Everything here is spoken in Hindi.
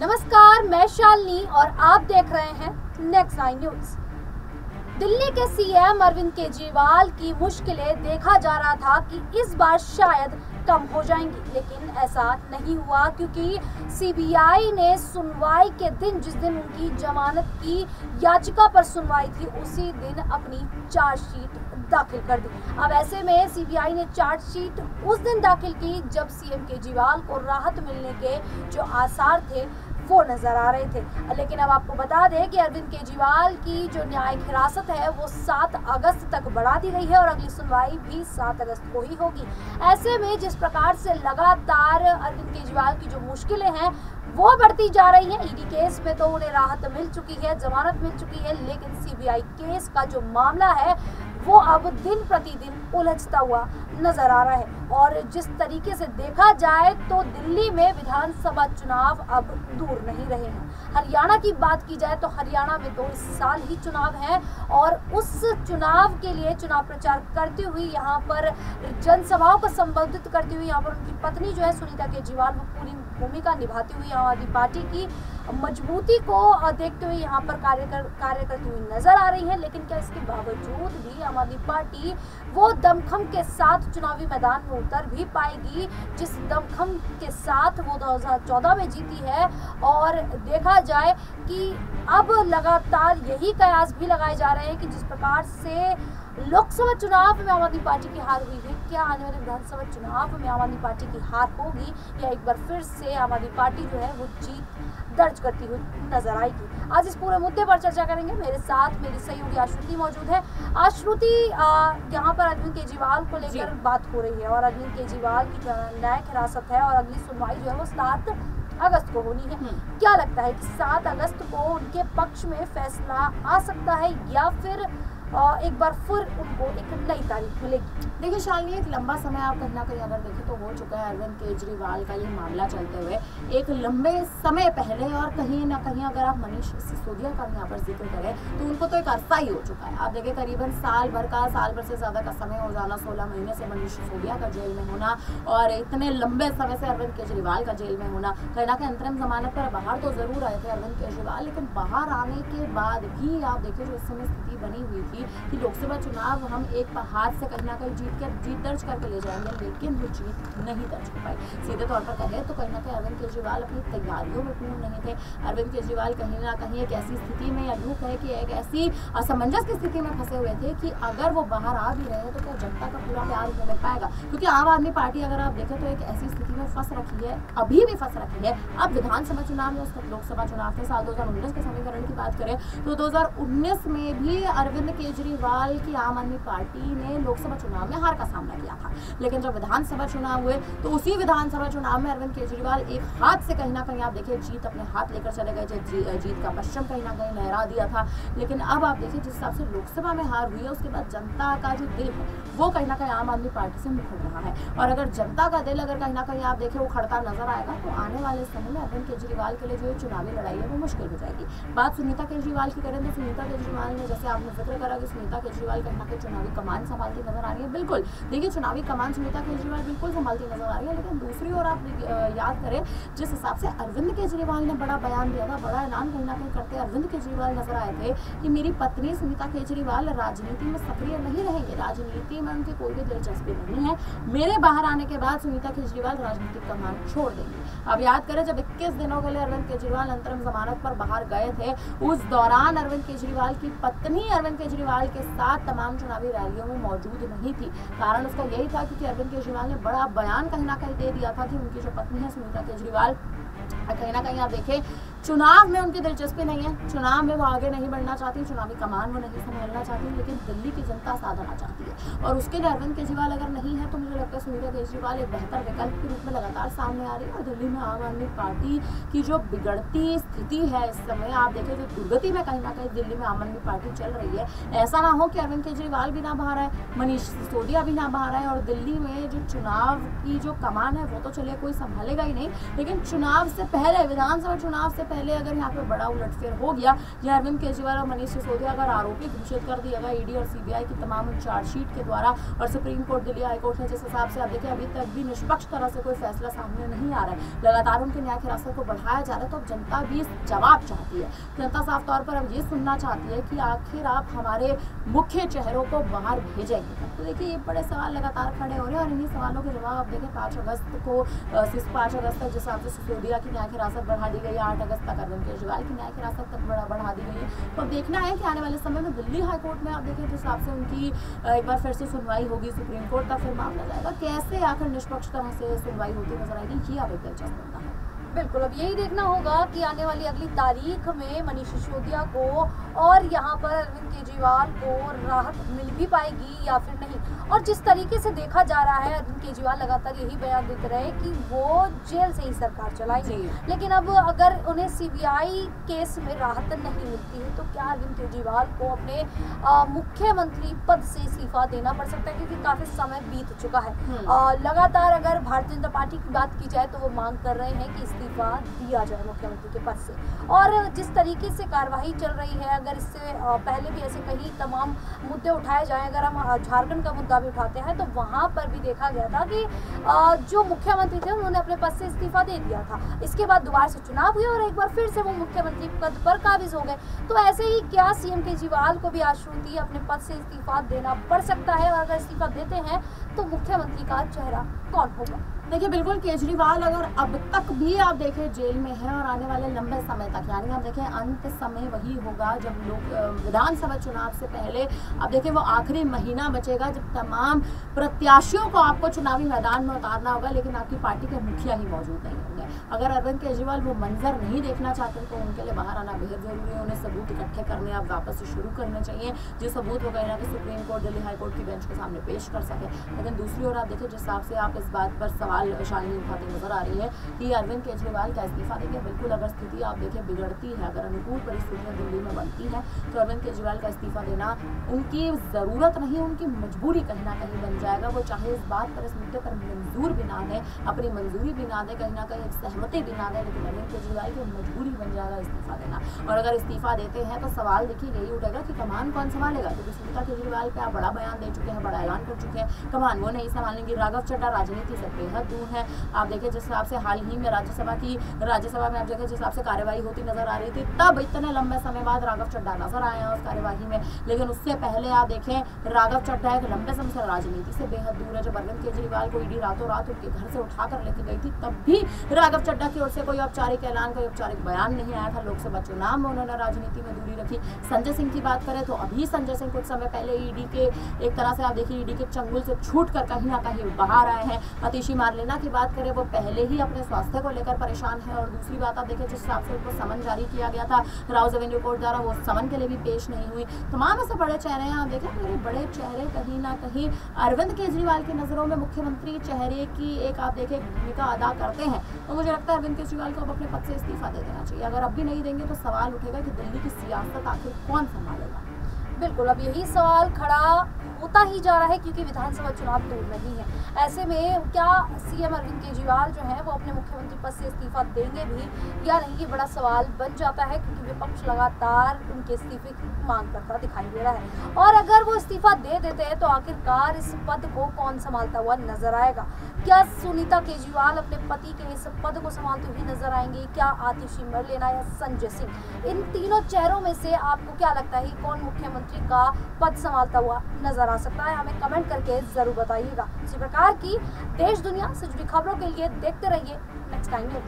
नमस्कार, मैं शालिनी और आप देख रहे हैं नेक्स्ट 9 न्यूज। दिल्ली के सीएम अरविंद केजरीवाल की मुश्किलें देखा जा रहा था कि इस बार शायद कम हो जाएंगी, लेकिन ऐसा नहीं हुआ क्योंकि सीबीआई ने सुनवाई के दिन, जिस दिन उनकी जमानत की याचिका पर सुनवाई थी, उसी दिन अपनी चार्जशीट दाखिल कर दी। अब ऐसे में सीबीआई ने चार्जशीट उस दिन दाखिल की जब सीएम केजरीवाल को राहत मिलने के जो आसार थे वो नजर आ रहे थे। लेकिन अब आपको बता दें कि अरविंद केजरीवाल की जो न्यायिक हिरासत है वो 7 अगस्त तक बढ़ा दी गई है और अगली सुनवाई भी 7 अगस्त को ही होगी। ऐसे में जिस प्रकार से लगातार अरविंद केजरीवाल की जो मुश्किलें हैं वो बढ़ती जा रही हैं। ईडी केस में तो उन्हें राहत मिल चुकी है, जमानत मिल चुकी है, लेकिन सीबीआई केस का जो मामला है वो अब दिन प्रतिदिन उलझता हुआ नजर आ रहा है। और जिस तरीके से देखा जाए तो दिल्ली में विधानसभा चुनाव अब दूर नहीं रहे हैं। हरियाणा की बात की जाए तो हरियाणा में तो इस साल ही चुनाव है और उस चुनाव के लिए चुनाव प्रचार करती हुई, यहाँ पर जनसभाओं को संबोधित करती हुई, यहाँ पर उनकी पत्नी जो है सुनीता केजरीवाल वो पूरी भूमिका निभाती हुई आम आदमी पार्टी की मजबूती को देखते हुए यहाँ पर कार्य करती हुई नजर आ रही है। लेकिन क्या इसके बावजूद भी आम आदमी पार्टी वो दमखम के साथ चुनावी मैदान में उतर भी पाएगी जिस दमखम के साथ वो 2014 में जीती है? और देखा जाए कि अब लगातार यही कयास भी लगाए जा रहे हैं कि जिस प्रकार से लोकसभा चुनाव में आम आदमी पार्टी की हार हुई है, क्या आने वाले विधानसभा चुनाव में आम आदमी पार्टी की हार होगी या एक बार फिर से आम आदमी पार्टी जो है वो जीत दर्ज करती हुई नजर आएगी? आज इस पूरे मुद्दे पर चर्चा करेंगे। मेरे साथ मेरी सहयोगी आश्रुति मौजूद है। आश्रुति, यहाँ पर अरविंद केजरीवाल को लेकर बात हो रही है और अरविंद केजरीवाल की जो न्यायिक हिरासत है और अगली सुनवाई जो है वो 7 अगस्त को होनी है। क्या लगता है कि 7 अगस्त को उनके पक्ष में फैसला आ सकता है या फिर एक बार फिर उनको एक नई तारीख मिलेगी? देखिए शालिनी, एक लंबा समय आप कहीं ना कहीं अगर देखें तो हो चुका है अरविंद केजरीवाल का ये मामला चलते हुए एक लंबे समय पहले। और कहीं ना कहीं अगर आप मनीष सिसोदिया का यहाँ पर जिक्र करें तो उनको तो एक अरसा ही हो चुका है। आप देखें करीबन साल भर से ज़्यादा का समय हो जाना, 16 महीने से मनीष सिसोदिया का जेल में होना और इतने लंबे समय से अरविंद केजरीवाल का जेल में होना। कहीं ना कहीं अंतरिम जमानत पर बाहर तो जरूर आए थे अरविंद केजरीवाल, लेकिन बाहर आने के बाद भी आप देखिए जो इस समय स्थिति बनी हुई थी कि लोकसभा चुनाव हम एक हाथ से कहीं ना कहीं जीत दर्ज करके ले जाएंगे, लेकिन वो जीत नहीं दर्ज हो पाई। सीधे तौर पर कहें तो कहीं ना कहीं अरविंद केजरीवाल अपनी तैयारियों में पूर्ण नहीं थे। अरविंद केजरीवाल कहीं ना कहीं एक ऐसी स्थिति में, या यूँ कहे कि एक ऐसी असमंजस की स्थिति में फंसे हुए थे कि अगर वो बाहर आ भी रहे तो क्या जनता का पूरा प्यार उन्हें मिल पाएगा? क्योंकि आम आदमी पार्टी अगर आप देखें तो एक ऐसी स्थिति में फंस रखी है, अभी भी फंस रखी है। अब विधानसभा चुनाव में, उसका लोकसभा चुनाव थे साल 2019 के समीकरण की बात करें तो 2019 में भी अरविंद केजरीवाल की आम आदमी पार्टी ने लोकसभा चुनाव में हार का सामना किया था। लेकिन जब विधानसभा चुनाव हुए तो उसी विधानसभा चुनाव में अरविंद केजरीवाल एक हाथ से कहीं ना कहीं आप देखिए जीत अपने हाथ लेकर चले गए, जीत का पश्चिम कहीं ना कहीं लहरा दिया था। लेकिन अब आप देखिए जिस हिसाब से लोकसभा में हार हुई है उसके बाद जनता का जो दिल है वो कहीं ना कहीं आम आदमी पार्टी से मुखर रहा है। और अगर जनता का दिल अगर कहीं ना कहीं आप देखें उखड़ता नजर आएगा तो आने वाले समय में अरविंद केजरीवाल के लिए जो चुनावी लड़ाई है वो मुश्किल हो जाएगी। बात सुनीता केजरीवाल की करें तो सुनीता केजरीवाल ने, जैसे आपने जिक्र करा कि सुनीता केजरीवाल कहीं ना कहीं चुनावी कमान संभालती नजर आ रही है। बिल्कुल देखिए चुनावी कमान सुनीता केजरीवाल बिल्कुल संभालती नजर आ रही है, लेकिन दूसरी ओर आप याद करें जिस हिसाब से अरविंद केजरीवाल ने बड़ा बयान दिया था, बड़ा ऐलान कहीं ना कहीं करते अरविंद केजरीवाल नजर आए थे कि मेरी पत्नी सुनीता केजरीवाल राजनीति में सक्रिय नहीं रहेंगे, राजनीति में उनकी कोई भी दिलचस्पी नहीं है, मेरे बाहर आने के बाद सुनीता केजरीवाल राजनीतिक कमान छोड़ देंगे। अब याद करें जब 21 दिनों के लिए अरविंद केजरीवाल अंतरिम जमानत पर बाहर गए थे, उस दौरान अरविंद केजरीवाल की पत्नी अरविंद केजरीवाल के साथ तमाम चुनावी रैलियों में मौजूद नहीं थी। कारण उसका यही था क्योंकि अरविंद केजरीवाल ने बड़ा बयान कहीं ना कहीं दे दिया था कि उनकी जो पत्नी है सुनीता केजरीवाल कहीं ना कहीं आप देखें चुनाव में उनकी दिलचस्पी नहीं है, चुनाव में वो आगे नहीं बढ़ना चाहती, चुनावी कमान वो नहीं संभालना चाहती, लेकिन दिल्ली की जनता साथ आना चाहती है। और उसके लिए अरविंद केजरीवाल अगर नहीं है तो मुझे लगता है सुनीता केजरीवाल एक बेहतर विकल्प के रूप में लगातार सामने आ रही है। और दिल्ली में आम आदमी पार्टी की जो बिगड़ती स्थिति है इस समय, आप देखें जो दुर्गति में कहीं ना कहीं दिल्ली में आम आदमी पार्टी चल रही है, ऐसा ना हो कि अरविंद केजरीवाल भी ना बाहर आए, मनीष सिसोदिया भी ना बाहर आए और दिल्ली में जो चुनाव की जो कमान है वो तो चलिए कोई संभालेगा ही नहीं, लेकिन चुनाव से पहले, विधानसभा चुनाव से पहले अगर यहाँ पे बड़ा उलटफेर हो गया या अरविंद केजरीवाल और मनीष सिसोदिया अगर आरोपी घोषित कर दिया गया ईडी और सीबीआई की तमाम चार्जशीट के द्वारा, और supreme court, Delhi high court ने जिस हिसाब से आप देखिए अभी तक भी निष्पक्ष तरह से कोई फैसला सामने नहीं आ रहा है, लगातार उनकी न्यायिक हिरासत को बढ़ाया जा रहा है, तो अब जनता भी जवाब चाहती है। जनता साफ तौर पर अब ये सुनना चाहती है कि आखिर आप हमारे मुख्य चेहरों को बाहर भेजेंगे। तो देखिए ये बड़े सवाल लगातार खड़े हो रहे हैं और इन्हीं सवालों के जवाब आप देखें 5 अगस्त को 5 अगस्त तक जिस हिसाब से सिसोदिया की न्यायिक हिरासत बढ़ा दी गई है, 8 अगस्त तक अरविंद केजरीवाल की न्यायिक हिरासत तक बढ़ा दी गई है। तो अब देखना है कि आने वाले समय में दिल्ली हाईकोर्ट में आप देखें जिस हिसाब से उनकी एक बार फिर से सुनवाई होगी, सुप्रीम कोर्ट का फिर मामला जाएगा, कैसे आखिर निष्पक्ष तरह से सुनवाई होती नजर आएगी, ये अब एक दिलचस्प मुद्दा है। बिल्कुल, अब यही देखना होगा कि आने वाली अगली तारीख में मनीष सिसोदिया को और यहाँ पर अरविंद केजरीवाल को राहत मिल भी पाएगी या फिर नहीं। और जिस तरीके से देखा जा रहा है, अरविंद केजरीवाल लगातार यही बयान देते रहे कि वो जेल से ही सरकार चलाएंगे, लेकिन अब अगर उन्हें सीबीआई केस में राहत नहीं मिलती है तो क्या अरविंद केजरीवाल को अपने मुख्यमंत्री पद से इस्तीफा देना पड़ सकता है, क्योंकि काफी समय बीत चुका है। लगातार अगर भारतीय जनता पार्टी की बात की जाए तो वो मांग कर रहे हैं कि इस्तीफा दिया जाए मुख्यमंत्री के पद से। और जिस तरीके से कार्यवाही चल रही है, अगर इससे पहले भी ऐसे कई तमाम मुद्दे उठाए जाएं, अगर हम झारखंड का मुद्दा भी उठाते हैं तो वहां पर भी देखा गया था कि जो मुख्यमंत्री थे उन्होंने अपने पद से इस्तीफा दे दिया था। इसके बाद दोबारा से चुनाव हुए और एक बार फिर से वो मुख्यमंत्री पद पर काबिज हो गए। तो ऐसे ही क्या सीएम केजरीवाल को भी आज श्रुति अपने पद से इस्तीफा देना पड़ सकता है, और अगर इस्तीफा देते हैं तो मुख्यमंत्री का चेहरा कौन होगा? देखिए बिल्कुल, केजरीवाल अगर अब तक भी आप देखें जेल में है और आने वाले लंबे समय तक, यानी आप देखें अंत समय वही होगा जब लोग विधानसभा चुनाव से पहले आप देखें वो आखिरी महीना बचेगा जब तमाम प्रत्याशियों को आपको चुनावी मैदान में उतारना होगा, लेकिन आपकी पार्टी के मुखिया ही मौजूद नहीं होंगे। अगर अरविंद केजरीवाल वो मंजर नहीं देखना चाहते तो उनके लिए बाहर आना बेहद जरूरी है। उन्हें सबूत इकट्ठे करने आप वापस से शुरू करने चाहिए, जो सबूत वो कहीं ना कहीं सुप्रीम कोर्ट, दिल्ली हाईकोर्ट की बेंच के सामने पेश कर सके। लेकिन दूसरी ओर आप देखिए जिस हिसाब से आप इस बात पर सवाल शालिनी उठाती नजर आ रही है कि अरविंद केजरीवाल का इस्तीफा देंगे, बिल्कुल अगर स्थिति आप देखें बिगड़ती है, अगर अनुकूल परिस्थितियां दिल्ली में बनती हैं तो अरविंद केजरीवाल का इस्तीफा देना उनकी जरूरत नहीं, उनकी मजबूरी कहीं ना कहीं बन जाएगा। वो चाहे इस बात पर, इस मुद्दे पर मंजूर भी ना दें, अपनी मंजूरी भी ना दें, कहीं ना कहीं एक सहमति भी ना दें, लेकिन अरविंद केजरीवाल की मजबूरी बन जाएगा इस्तीफा देना। और अगर इस्तीफा देते हैं तो सवाल देखिए यही उठेगा कि कमान कौन संभालेगा, क्योंकि सुनीता केजरीवाल पे आप बड़ा बयान दे चुके हैं, बड़ा ऐलान कर चुके हैं, कमान वो नहीं संभालेंगे। राघव चड्ढा राजनीति से बेहद दूर है। आप देखिए जिस हिसाब से हाल ही में राज्यसभा में आप देखिए जिस हिसाब से कार्यवाही होती नजर आ रही थी, तब इतने लंबे समय बाद राघव चड्ढा नजर आए हैं उस कार्यवाही में। लेकिन उससे पहले आप देखें राघव चड्ढा एक लंबे समय से राजनीति से बेहद दूर है। जब अरविंद केजरीवाल को ईडी रातों रात उनके घर से उठाकर लेके गई थी तब भी राघव चड्ढा की ओर से कोई औपचारिक ऐलान, कोई औपचारिक बयान नहीं आया था। लोकसभा चुनाव में उन्होंने राजनीति में दूरी रखी। संजय सिंह की बात करें तो अभी संजय सिंह कुछ समय पहले ईडी के एक तरह से आप देखिए ईडी के चंगुल से छूट कर कहीं ना कहीं बाहर आए हैं। अतिशी मारलेना की बात करें वो पहले ही अपने स्वास्थ्य को लेकर परेशान है। और दूसरी बात आप देखें जिस हिसाब से उनको समन जारी किया गया था राउज एवेन्यू कोर्ट द्वारा, वो समन के लिए भी पेश नहीं हुई। तमाम ऐसे बड़े चेहरे हैं, आप देखें मेरे बड़े चेहरे कहीं ना कहीं अरविंद केजरीवाल की नज़रों में मुख्यमंत्री चेहरे की एक आप देखें भूमिका अदा करते हैं। तो मुझे लगता है अरविंद केजरीवाल को अब अपने पद से इस्तीफा दे देना चाहिए। अगर अब भी नहीं देंगे तो सवाल उठेगा कि दिल्ली की सियासत आखिर कौन संभालेगा। बिल्कुल, अब यही सवाल खड़ा होता ही जा रहा है क्योंकि विधानसभा चुनाव दूर नहीं है। ऐसे में क्या सीएम अरविंद केजरीवाल जो है वो अपने मुख्यमंत्री पद से इस्तीफा देंगे भी या नहीं, ये बड़ा सवाल बन जाता है क्योंकि विपक्ष लगातार उनके इस्तीफे की मांग करता दिखाई दे रहा है। और अगर वो इस्तीफा दे देते हैं तो आखिरकार इस पद को कौन संभालता हुआ नजर आएगा? क्या सुनीता केजरीवाल अपने पति के इस पद को संभालते हुए नजर आएंगे, क्या आतिशी मरलेना या संजय सिंह? इन तीनों चेहरों में से आपको क्या लगता है कि कौन मुख्यमंत्री का पद संभालता हुआ नजर आ सकता है? हमें कमेंट करके जरूर बताइएगा। इसी प्रकार की देश दुनिया से जुड़ी खबरों के लिए देखते रहिए नेक्स्ट टाइम न्यूज़।